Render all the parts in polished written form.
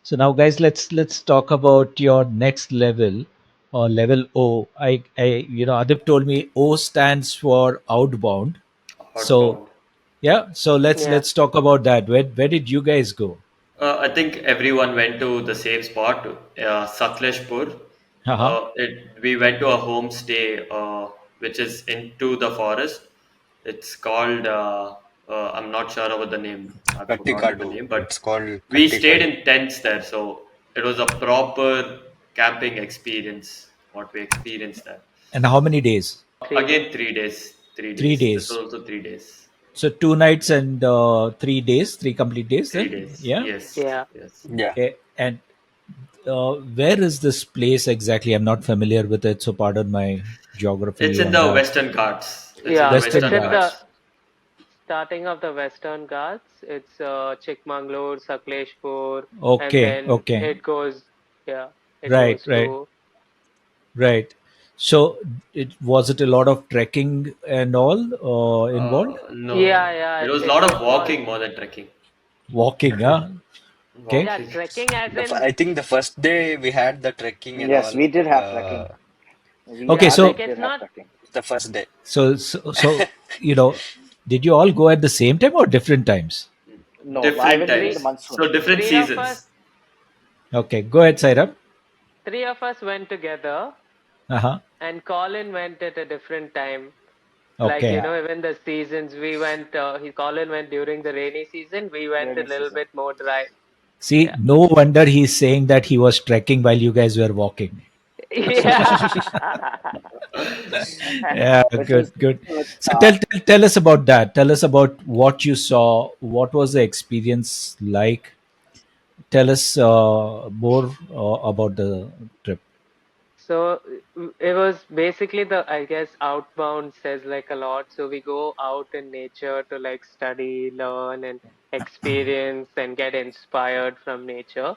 So now, guys, let's talk about your next level or level O. Adip told me O stands for outbound. So Outbound. yeah, so let's Yeah. let's talk about that. Where did you guys go? I think everyone went to the same spot, Sakleshpur. Uh-huh. We went to a homestay, which is into the forest. It's called, I'm not sure about the name. I've forgotten the Kattikadu. name, It's but called we stayed Kattikadu. in tents there. So it was a proper camping experience, what we experienced there. And how many days? 3 days. Again, 3 days. Three Three days. This was days. also 3 days. So 2 nights and 3 days, 3 complete days. Three Then days. yeah. Yes. Yeah. Yes. Yeah. Okay. And where is this place exactly? I'm not familiar with it, so pardon my It's geography in on the that. Western Ghats. It's in the Yeah. Western It's Western in the Ghats. Ghats. starting of the Western Ghats. It's Chikmagalur, Sakleshpur, and Okay. then Okay. it goes, yeah, it Right. goes Right. to, Right. So it a lot of trekking and all involved? yeah, No, yeah, it was a it lot of was, walking more than trekking. Walking, huh? Okay. yeah, Walking. trekking as in, I think the first day we had the trekking and Yes, all. we did have Uh, trekking. We Okay. yeah, like So actually it's did have not, trekking. the first day. so you know, did you all go at the same time or different times? No, I Different went during three, the times. monsoon. So different three of us, seasons. Okay. Go ahead, Sairab. three of us went together, Uh-huh. and Colin went at a different time. Like, Okay. Yeah, even the seasons we went, Colin went during the rainy season, we went a rainy little season. bit more dry. See, Yeah. no wonder he's saying that he was trekking while you guys were walking. Yeah. Yeah, Which good, was good. good. So tell us about that. Tell us about what you saw. What was the experience like? Tell us more about the trip. So it was basically I guess outbound says like a lot. So we go out in nature to like study, learn, and experience and get inspired from nature.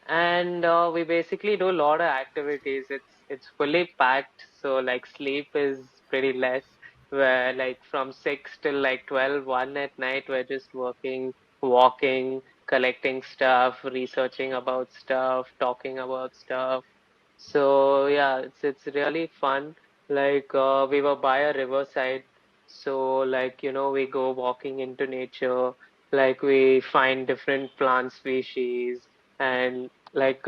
And we basically do a lot of activities. It's fully packed, so like sleep is pretty less. Where like from 6 till like 12, 1 at night, we're just working, walking, collecting stuff, researching about stuff, talking about stuff. So yeah, it's really fun. Like we were by a riverside, so like we go walking into nature. Like we find different plant species, and like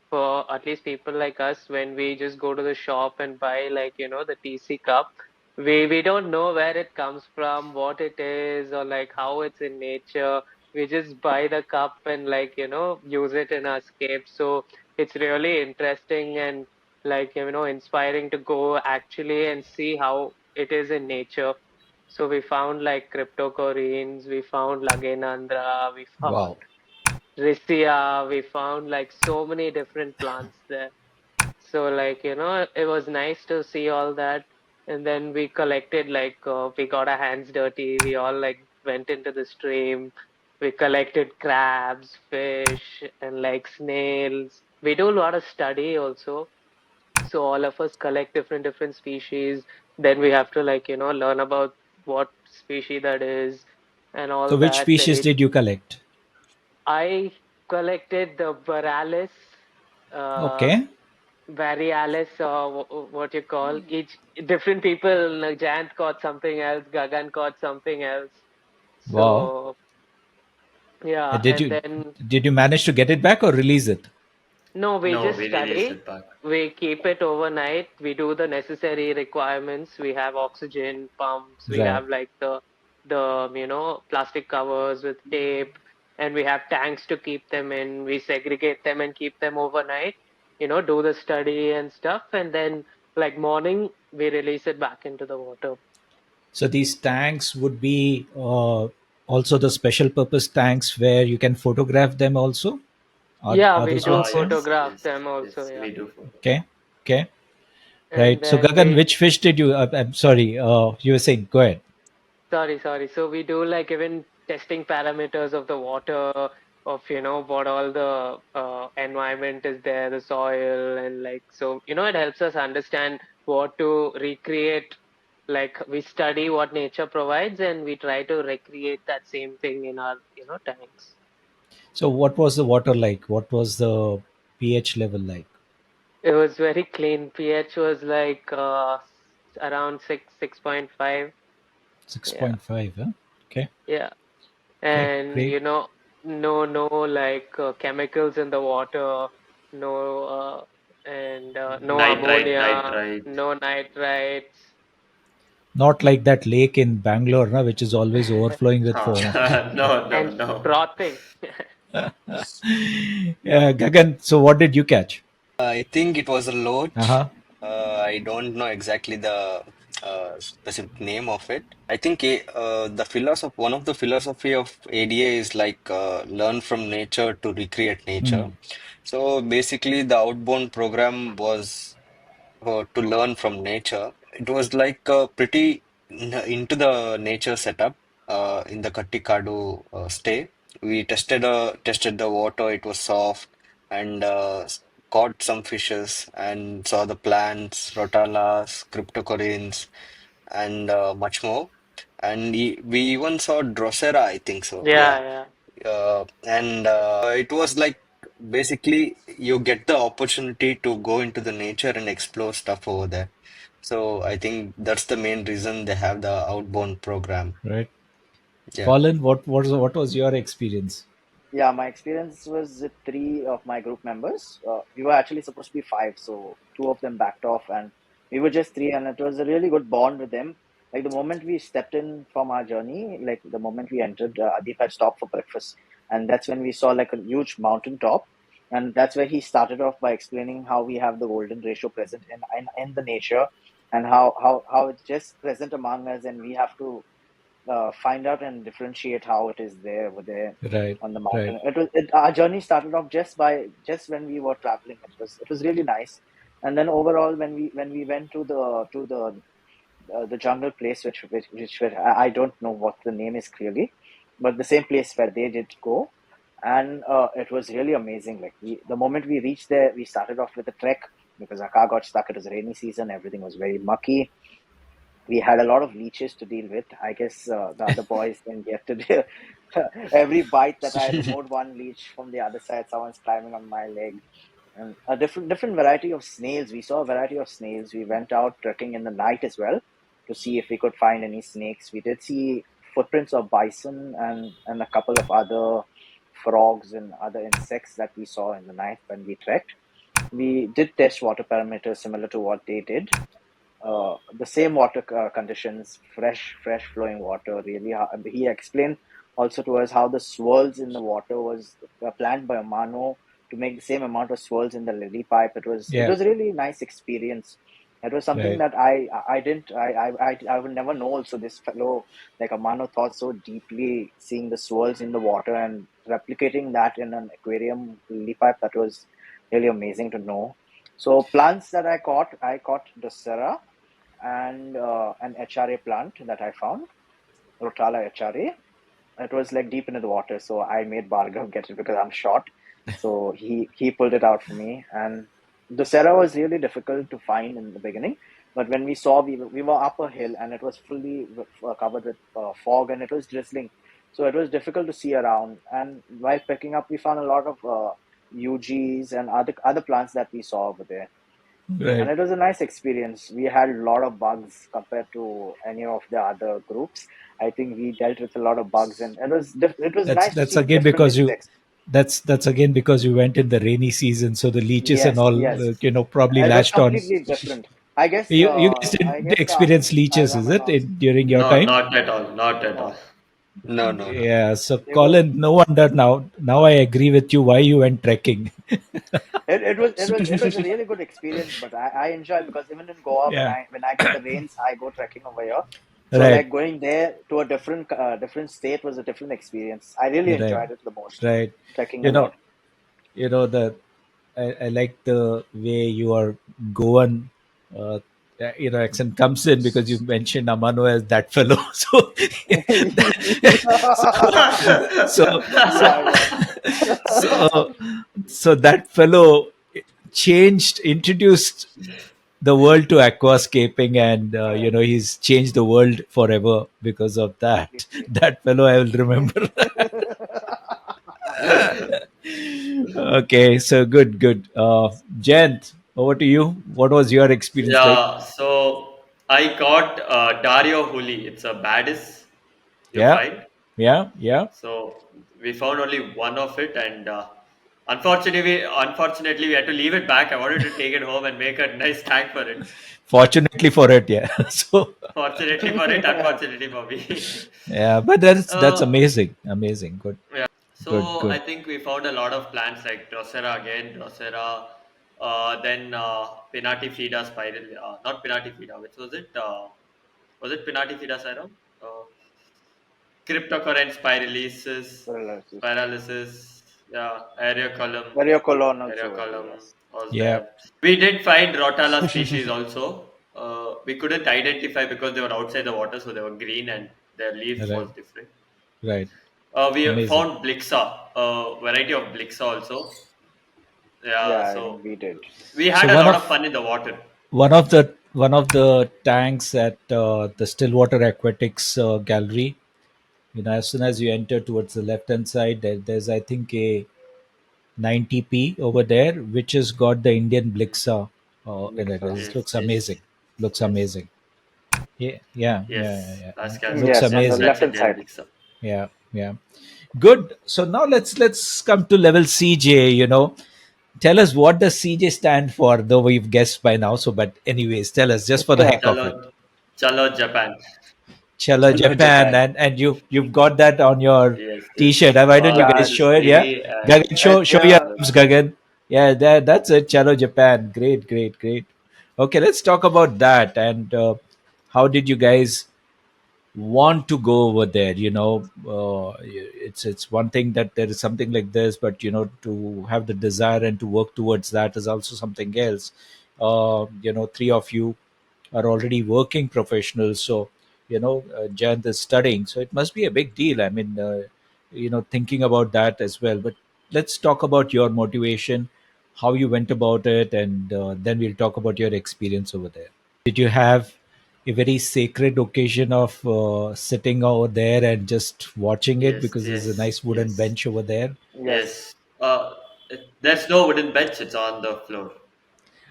for at least people like us, when we just go to the shop and buy like the TC cup, we don't know where it comes from, what it is, or like how it's in nature. We just buy the cup and like use it in our scape. So it's really interesting and like inspiring to go actually and see how it is in nature. So we found like cryptocoreans, we found lagenandra, we found Wow. Riccia, we found like so many different plants there. So like it was nice to see all that. And then we collected like we got our hands dirty. We all like went into the stream. We collected crabs, fish, and like snails. We do a lot of study also. So all of us collect different species. Then we have to like learn about what species that is and So all which that. Then species did you collect? I collected the Borealis, uh, Okay. Varialis, or what you call each different people. Like Jant caught something else, Gagan caught something else. Wow. So yeah, Did and you then did you manage to get it back or release it? no, we No, just we released study. it back. We keep it overnight. We do the necessary requirements. We have oxygen pumps. We Right. have like the plastic covers with tape, and we have tanks to keep them in. We segregate them and keep them overnight. Do the study and stuff, and then like morning we release it back into the water. So these tanks would be also the special purpose tanks where you can photograph them also. Yeah, Are we those do ones Ah, same? yes, photograph yes, them also. yes. Yeah, We do photo. Okay. Okay. and Right. So then Gagan, we which fish did you? I'm sorry. You were saying. Go ahead. Sorry. So we do like even testing parameters of the water, of what all the environment is there, the soil, and like so it helps us understand what to recreate. Like we study what nature provides, and we try to recreate that same thing in our tanks. So what was the water like? What was the pH level like? It was very clean. pH was like around 6.5. Yeah, 6.5, huh? Okay. yeah. Okay, And great. no like chemicals in the water, no no ammonia, Nitrite. no nitrites. Not like that lake in Bangalore, na, which is always overflowing with foam. No, no, And no. frothing. Yeah, Gagan, so what did you catch? I think it was a loach. Uh-huh. I don't know exactly the specific name of it. I think the philosophy, one of the philosophy of ADA is like learn from nature to recreate nature. Hmm. So basically, the outbound program was to learn from nature. It was like pretty into the nature setup in the Kattikadu stay. We tested the water. It was soft and caught some fishes and saw the plants, rotalas, cryptocorynes, and much more. And we even saw Drosera, I think so. Yeah. Yeah, yeah. And it was like basically you get the opportunity to go into the nature and explore stuff over there. So I think that's the main reason they have the outbound program. Right. Yeah. Colin, what was your experience? Yeah, my experience was with three of my group members. We were actually supposed to be five, so two of them backed off, and we were just three, and it was a really good bond with them. Like the moment we stepped in from our journey, like the moment we entered, Adip had stopped for breakfast, and that's when we saw like a huge mountain top, and that's where he started off by explaining how we have the golden ratio present in the nature, and how it's just present among us, and we have to find out and differentiate how it is there over there Right. on the Right. mountain. Our journey started off just when we were traveling. It was really nice, and then overall when we went to the jungle place, which I don't know what the name is clearly, but the same place where they did go, and it was really amazing. Like the moment we reached there, we started off with a trek because our car got stuck. It was rainy season, everything was very mucky. We had a lot of leeches to deal with. I guess the other boys didn't get to do every bite that I removed one leech from the other side. Someone's climbing on my leg, and a different variety of snails. We saw a variety of snails. We went out trekking in the night as well to see if we could find any snakes. We did see footprints of bison and a couple of other frogs and other insects that we saw in the night when we trekked. We did test water parameters similar to what they did, the same water conditions, fresh flowing water. Really, he explained also to us how the swirls in the water was planned by Amano to make the same amount of swirls in the lily pipe. It Yeah. was really nice experience. It was something Right. that I didn't I would never know. Also, this fellow like Amano thought so deeply, seeing the swirls in the water and replicating that in an aquarium lily pipe. That was really amazing to know. So plants that I caught Drosera and an HRA plant that I found, Rotala HRA. It was like deep into the water, so I made Bhargav get it because I'm short. So he pulled it out for me, and Drosera was really difficult to find in the beginning. But when we saw, we were up a hill and it was fully covered with fog and it was drizzling, so it was difficult to see around. And while picking up, we found a lot of UGs and other plants that we saw over there, and Right. it was a nice experience. We had a lot of bugs compared to any of the other groups. I think we dealt with a lot of bugs, and it was That's nice to that's see again different because you insects. that's again because you went in the rainy season, so the leeches and Yes, all, yes, probably it was latched on. completely different. I guess You guys I didn't guess experience I leeches, is it, Ramadan. during your No, time? not at all. Not at all. No, No, no, no. Yeah. So they were. Colin, no wonder now I agree with you why you went trekking. It was a really good experience, but I enjoy because even in Goa Yeah. when I get the rains, I go trekking over here. So Right. like going there to a different state was a different experience. I really Right. enjoyed it the most, Right. trekking You know. alone. The I like the way your Goan accent comes in because you mentioned Amano as that fellow. So so so so Yeah, yeah. so so that fellow introduced the world to aquascaping, and Correct. he's changed the world forever because of that. Completely. That fellow, I will remember. Okay, so good, good. Jent, over to you. What was your experience like? Yeah, so I got Dario Huli. It's a baddest you Yeah, find. yeah, yeah. So we found only one of it, and unfortunately, we had to leave it back. I wanted to take it home and make a nice tank for it, but Fortunately for it, yeah. So fortunately for it, unfortunately for me. yeah, but that's uh, amazing, amazing. Good, yeah. good, So I good. think we found a lot of plants like Drosera again, Drosera, then Pinnatifida spiral, not Pinnatifida, which was it Pinnatifida serum? Uh, Cryptocurrent Paralysis. spiralysis, yeah, Variocolon also was there, Aerocolum yes. was Yeah, there. We did find Rotala species also. We couldn't identify because they were outside the water, so they were green and their leaf right, was different. right. We Amazing. found Blixa, a variety of Blixa also. Yeah, Yeah, so we did. we So had a lot of fun in the water. one of the tanks at the Stillwater Aquatics gallery. As soon as you enter towards the left hand side, there's I think a 90p over there, which has got the Indian Blixa in it. Blixa. It Yes, looks yes, amazing. Looks yes, amazing. Yeah, yeah, yeah, yeah, yes. yeah. That's Looks Yes, on the amazing. left that's hand Indian side. Blixa. Yeah, yeah. Good. So now let's come to level CJ. Tell us what does CJ stand for. Though we've guessed by now. So, but anyways, tell us just for the heck of Chalo, it. Chalo Japan. Chalo Chalo Japan, Japan. and you've got that on your Yes, T-shirt. yes. Why don't you On Yeah, guys this show it? Yeah, TV and Gagan, show your yeah, abs, Gagan. Yeah, that's it. Chalo Japan. Great, great, great. Okay, let's talk about that. And how did you guys want to go over there? It's one thing that there is something like this, but to have the desire and to work towards that is also something else. Three of you are already working professionals, so Jayant is studying, so it must be a big deal. I mean, thinking about that as well. But let's talk about your motivation, how you went about it, and then we'll talk about your experience over there. Did you have a very sacred occasion of sitting over there and just watching it yes, because there's a yes, nice wooden yes, bench over there? yes, yes. There's no wooden bench. It's on the floor.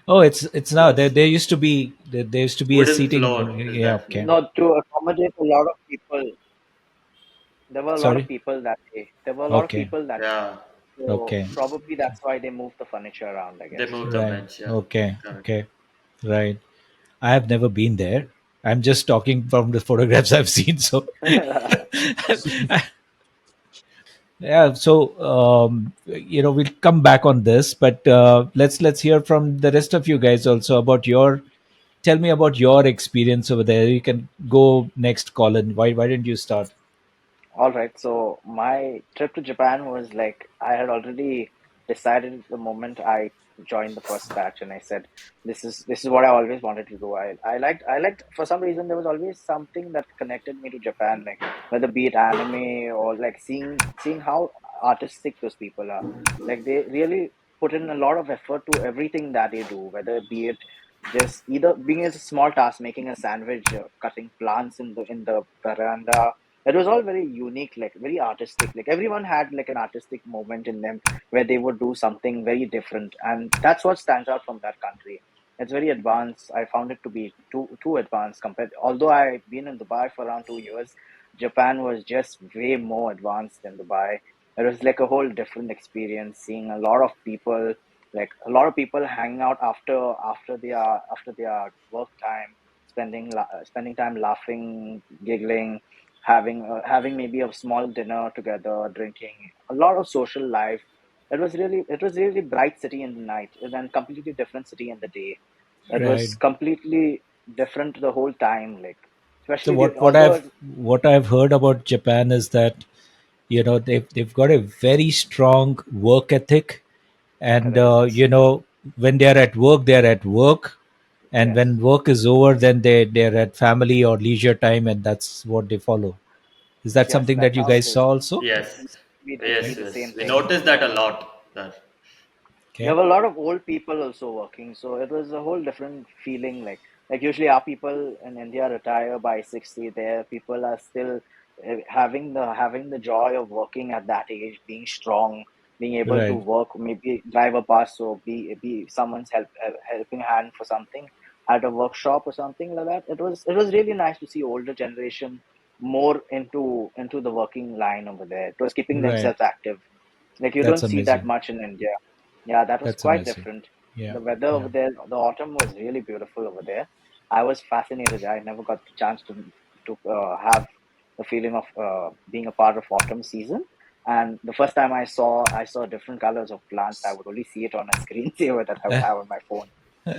Oh, it's now there. yes. There used to be a Wooden seating. floor is Yeah, there. okay. No, to accommodate a lot of people, there were a lot of Sorry. people that day. There were a lot of Okay. people that day. Yeah, So Okay. probably that's why they moved the furniture around, I they guess. moved the Right. bench. Yeah, Okay. correct. Okay. Right. I have never been there. I'm just talking from the photographs I've seen. So, yeah. So, we'll come back on this, but let's hear from the rest of you guys also about your. Tell me about your experience over there. You can go next, Colin. Why didn't you start? All right. So my trip to Japan was like I had already decided the moment I joined the first batch, and I said, "This is what I always wanted to do." I liked for some reason there was always something that connected me to Japan, like whether be it anime or like seeing how artistic those people are. Like they really put in a lot of effort to everything that they do, whether be it just either being as a small task, making a sandwich, cutting plants in the veranda. It was all very unique, like very artistic. Like everyone had like an artistic moment in them where they would do something very different, and that's what stands out from that country. It's very advanced. I found it to be too advanced compared. Although I've been in Dubai for around 2 years, Japan was just way more advanced than Dubai. It was like a whole different experience. Seeing a lot of people, like a lot of people hanging out after their work time, spending time laughing, giggling, having maybe a small dinner together, drinking, a lot of social life. It was really bright city in the night, and then completely different city in the day. It Right. was completely different the whole time. Like So especially what what although I've what I've heard about Japan is that they've got a very strong work ethic, and correct, when they are at work, they are at work, and yes, when work is over, then they're at family or leisure time, and that's what they follow. Is that yes, something that that's you how it guys is. saw also? Yes, We did see yes, the yes. same We thing. noticed that a lot. That There Okay. were a lot of old people also working, so it was a whole different feeling. Like usually our people in India retire by 60. There, people are still having the joy of working at that age, being strong, being able to Right. work, maybe drive a bus or be someone's helping hand for something at a workshop or something like that. It was really nice to see older generation more into the working line over there. It was keeping Right. themselves active. Like you That's don't see that amazing. much in India. Yeah, that was That's quite amazing. different. Yeah. The weather Yeah. over there, the autumn was really beautiful over there. I was fascinated. I never got the chance to have the feeling of being a part of autumn season. And the first time I saw different colors of plants. I would only see it on a screensaver that I would have on my phone.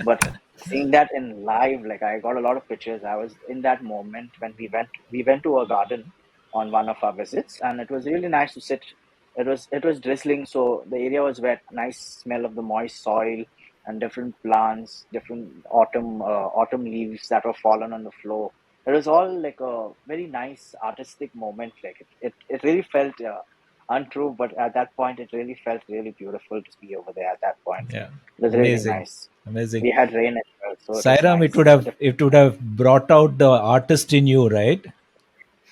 But seeing that in live, like I got a lot of pictures. I was in that moment when we went to a garden on one of our visits, and it was really nice to sit. It was drizzling, so the area was wet. Nice smell of the moist soil and different plants, different autumn leaves that were fallen on the floor. It was all like a very nice artistic moment. Like it really felt untrue, but at that point, it really felt really beautiful to be over there. At that point, Yeah. it was really Amazing. nice. Amazing. We had rain as well, so it was Sairam, it nice. would A have different. brought out the artist in you, right?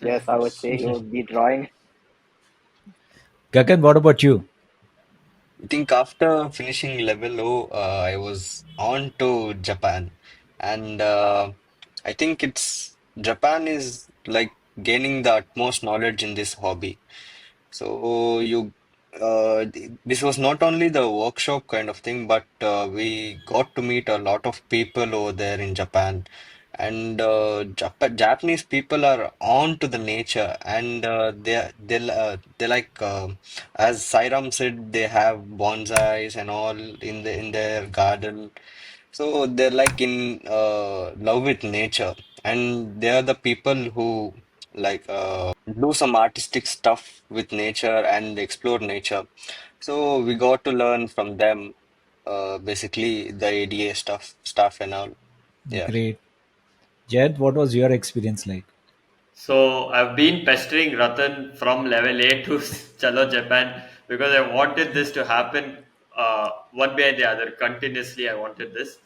Yes, I would say you would be drawing. Gagan, what about you? I think after finishing level O, I was on to Japan, and I think it's Japan is like gaining the utmost knowledge in this hobby. So this was not only the workshop kind of thing, but we got to meet a lot of people over there in Japan, and Japanese people are on to the nature, and they like as Sairam said, they have bonsais and all in their garden. So they're like in love with nature, and they are the people who like do some artistic stuff with nature and explore nature. So we got to learn from them, basically the ADA stuff and all. Yeah. Great. Jed, what was your experience like? So I've been pestering Ratan from level A to Chalo Japan because I wanted this to happen one by the other continuously. I wanted this.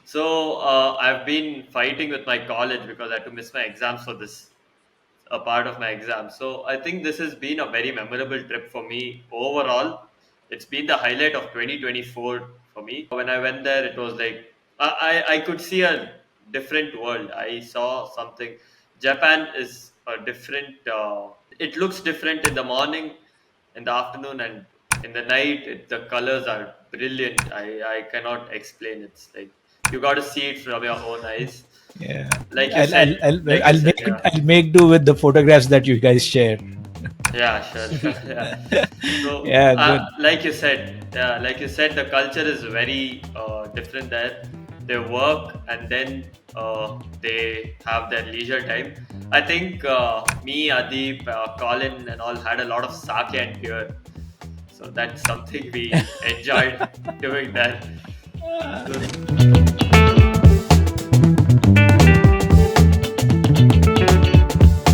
So I've been fighting with my college because I had to miss my exams for this, a part of my exam. So I think this has been a very memorable trip for me overall. It's been the highlight of 2024 for me. When I went there, it was like I could see a different world. I saw something. Japan is a different. It looks different in the morning, in the afternoon, and in the night. The colors are brilliant. I cannot explain. It's like you got to see it from your own eyes. Yeah. Like you I'll, I'll, said, I'll, like you I'll said, make yeah. I'll make do with the photographs that you guys shared. Yeah, sure, sure. Yeah. So, Yeah, good. like you said, the culture is very different there. They work and then they have their leisure time. I think me, Adib, Colin, and all had a lot of sake and beer. So that's something we enjoyed doing that. So